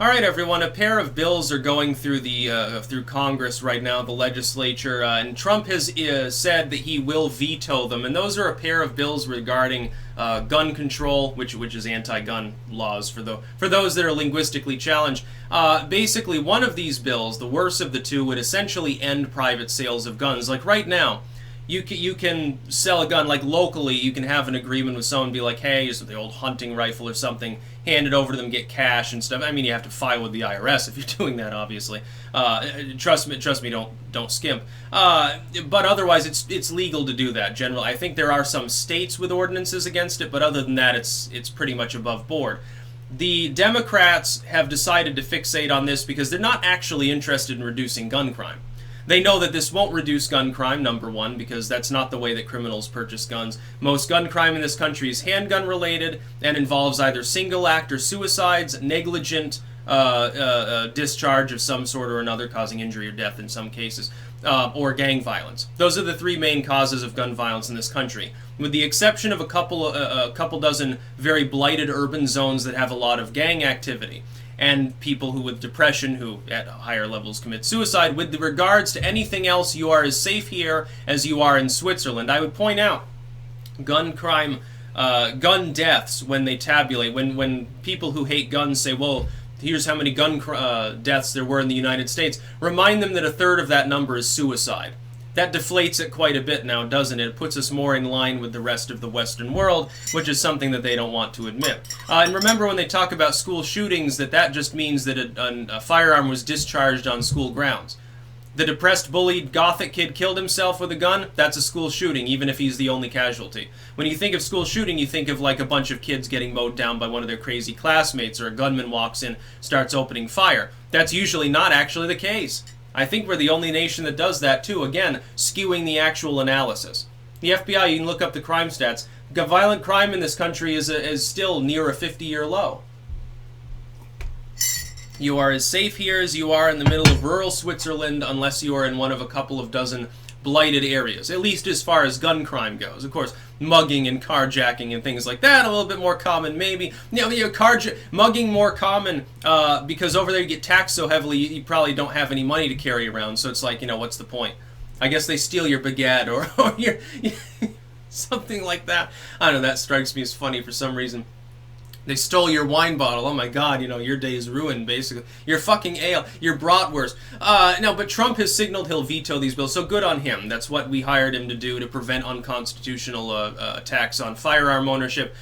All right, everyone. A pair of bills are going through the through Congress right now, the legislature, and Trump has said that he will veto them. And those are a pair of bills regarding gun control, which is anti-gun laws for those that are linguistically challenged. Basically, one of these bills, the worst of the two, would essentially end private sales of guns. Like right now, you can sell a gun, like locally, you can have an agreement with someone, be like, hey, here's the old hunting rifle or something, hand it over to them, get cash and stuff. I mean, you have to file with the IRS if you're doing that, obviously. Trust me, don't skimp. But otherwise, it's legal to do that. Generally, I think there are some states with ordinances against it, but other than that, it's pretty much above board. The Democrats have decided to fixate on this because they're not actually interested in reducing gun crime. They know that this won't reduce gun crime, number one, because that's not the way that criminals purchase guns. Most gun crime in this country is handgun related and involves either single act or suicides, negligent discharge of some sort or another, causing injury or death in some cases, or gang violence. Those are the three main causes of gun violence in this country, with the exception of a couple dozen very blighted urban zones that have a lot of gang activity. And people who with depression who at higher levels commit suicide. With regards to anything else, you are as safe here as you are in Switzerland. I would point out gun crime, gun deaths, when they tabulate, when people who hate guns say, well, here's how many gun deaths there were in the United States, remind them that a third of that number is suicide. That deflates it quite a bit now, doesn't it? It puts us more in line with the rest of the Western world, which is something that they don't want to admit. And remember when they talk about school shootings, that just means that a firearm was discharged on school grounds. The depressed, bullied, gothic kid killed himself with a gun, that's a school shooting, even if he's the only casualty. When you think of school shooting, you think of like a bunch of kids getting mowed down by one of their crazy classmates, or a gunman walks in, starts opening fire. That's usually not actually the case. I think we're the only nation that does that too, again, skewing the actual analysis. The FBI, you can look up the crime stats. Violent crime in this country is still near a 50-year low. You are as safe here as you are in the middle of rural Switzerland, unless you are in one of a couple of dozen blighted areas, at least as far as gun crime goes. Of course, mugging and carjacking and things like that, a little bit more common maybe. Mugging more common because over there you get taxed so heavily you probably don't have any money to carry around, so it's like, what's the point? I guess they steal your baguette or your something like that. I don't know, that strikes me as funny for some reason. They stole your wine bottle. Oh my God, your day is ruined, basically. Your fucking ale, your bratwurst. No, but Trump has signaled he'll veto these bills, so good on him. That's what we hired him to do, to prevent unconstitutional attacks on firearm ownership.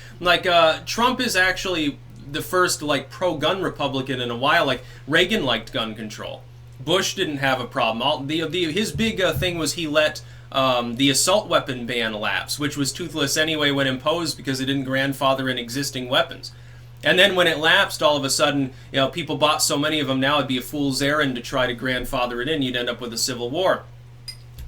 Trump is actually the first, pro-gun Republican in a while. Reagan liked gun control. Bush didn't have a problem. His big thing was he let the assault weapon ban lapse, which was toothless anyway when imposed because it didn't grandfather in existing weapons. And then when it lapsed, all of a sudden, people bought so many of them now it'd be a fool's errand to try to grandfather it in. You'd end up with a civil war.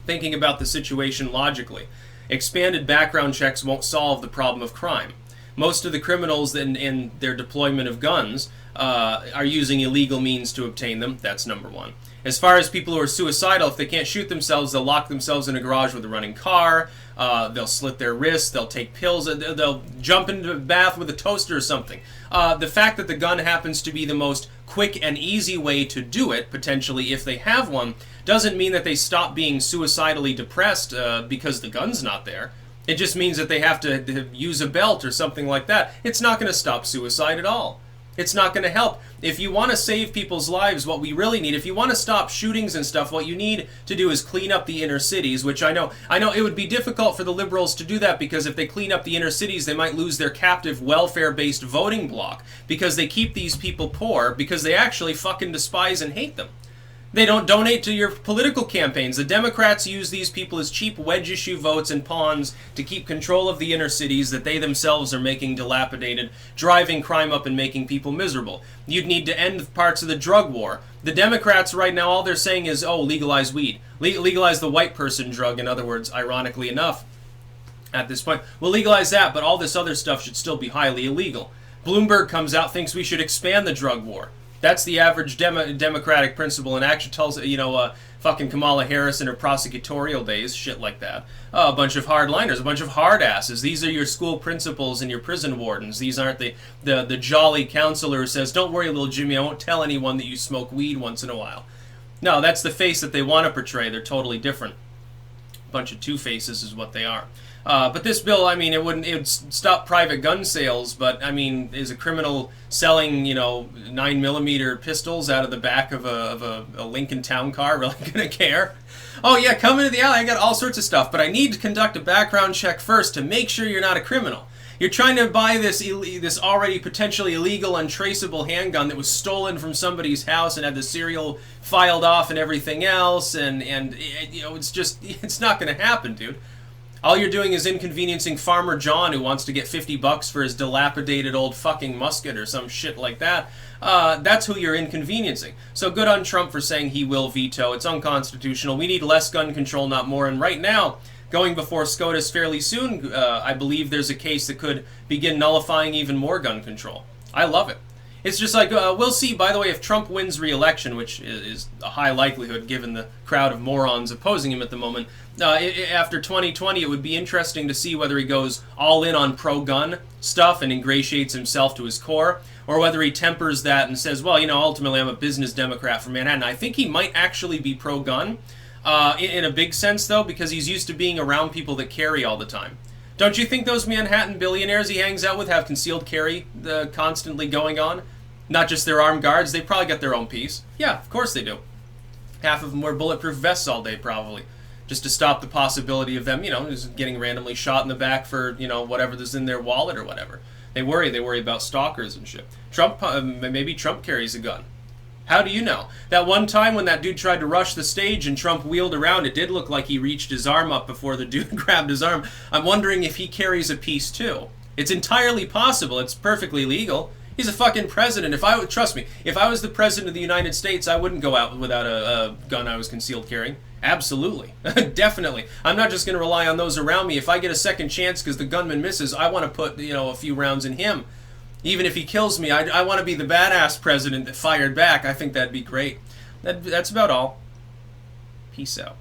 Thinking about the situation logically, expanded background checks won't solve the problem of crime. Most of the criminals in their deployment of guns are using illegal means to obtain them. That's number one. As far as people who are suicidal, if they can't shoot themselves, they'll lock themselves in a garage with a running car, they'll slit their wrists, they'll take pills, they'll jump into a bath with a toaster or something. The fact that the gun happens to be the most quick and easy way to do it, potentially if they have one, doesn't mean that they stop being suicidally depressed because the gun's not there. It just means that they have to use a belt or something like that. It's not going to stop suicide at all. It's not going to help. If you want to save people's lives, what we really need, if you want to stop shootings and stuff, what you need to do is clean up the inner cities, which I know it would be difficult for the liberals to do that, because if they clean up the inner cities, they might lose their captive welfare-based voting bloc, because they keep these people poor because they actually fucking despise and hate them. They don't donate to your political campaigns. The Democrats use these people as cheap wedge-issue votes and pawns to keep control of the inner cities that they themselves are making dilapidated, driving crime up and making people miserable. You'd need to end parts of the drug war. The Democrats right now, all they're saying is, legalize weed. Legalize the white person drug, in other words, ironically enough, at this point. We'll legalize that, but all this other stuff should still be highly illegal. Bloomberg comes out, thinks we should expand the drug war. That's the average democratic principle in action. Tells fucking Kamala Harris in her prosecutorial days, shit like that. A bunch of hardliners, a bunch of hard asses. These are your school principals and your prison wardens. These aren't the jolly counselor who says, "Don't worry, little Jimmy, I won't tell anyone that you smoke weed once in a while." No, that's the face that they want to portray. They're totally different. Bunch of two-faces is what they are. But this bill, I mean, it would stop private gun sales, but, I mean, is a criminal selling, 9mm pistols out of the back of a Lincoln Town Car really going to care? Oh, yeah, come into the alley, I got all sorts of stuff, but I need to conduct a background check first to make sure you're not a criminal. You're trying to buy this already potentially illegal, untraceable handgun that was stolen from somebody's house and had the serial filed off and everything else, and it's not going to happen, dude. All you're doing is inconveniencing Farmer John, who wants to get $50 for his dilapidated old fucking musket or some shit like that. That's who you're inconveniencing. So good on Trump for saying he will veto. It's unconstitutional. We need less gun control, not more. And right now, going before SCOTUS fairly soon, I believe there's a case that could begin nullifying even more gun control. I love it. It's just like, we'll see, by the way, if Trump wins re-election, which is a high likelihood given the crowd of morons opposing him at the moment, after 2020, it would be interesting to see whether he goes all in on pro-gun stuff and ingratiates himself to his core, or whether he tempers that and says, well, ultimately I'm a business Democrat from Manhattan. I think he might actually be pro-gun, in a big sense, though, because he's used to being around people that carry all the time. Don't you think those Manhattan billionaires he hangs out with have concealed carry constantly going on? Not just their armed guards, they probably got their own piece. Yeah, of course they do. Half of them wear bulletproof vests all day, probably. Just to stop the possibility of them, just getting randomly shot in the back for, whatever's in their wallet or whatever. They worry about stalkers and shit. Maybe Trump carries a gun. How do you know? That one time when that dude tried to rush the stage and Trump wheeled around, it did look like he reached his arm up before the dude grabbed his arm. I'm wondering if he carries a piece too. It's entirely possible. It's perfectly legal. He's a fucking president. Trust me, if I was the president of the United States, I wouldn't go out without a gun I was concealed carrying. Absolutely. Definitely. I'm not just going to rely on those around me. If I get a second chance because the gunman misses, I want to put, a few rounds in him. Even if he kills me, I want to be the badass president that fired back. I think that'd be great. That's about all. Peace out.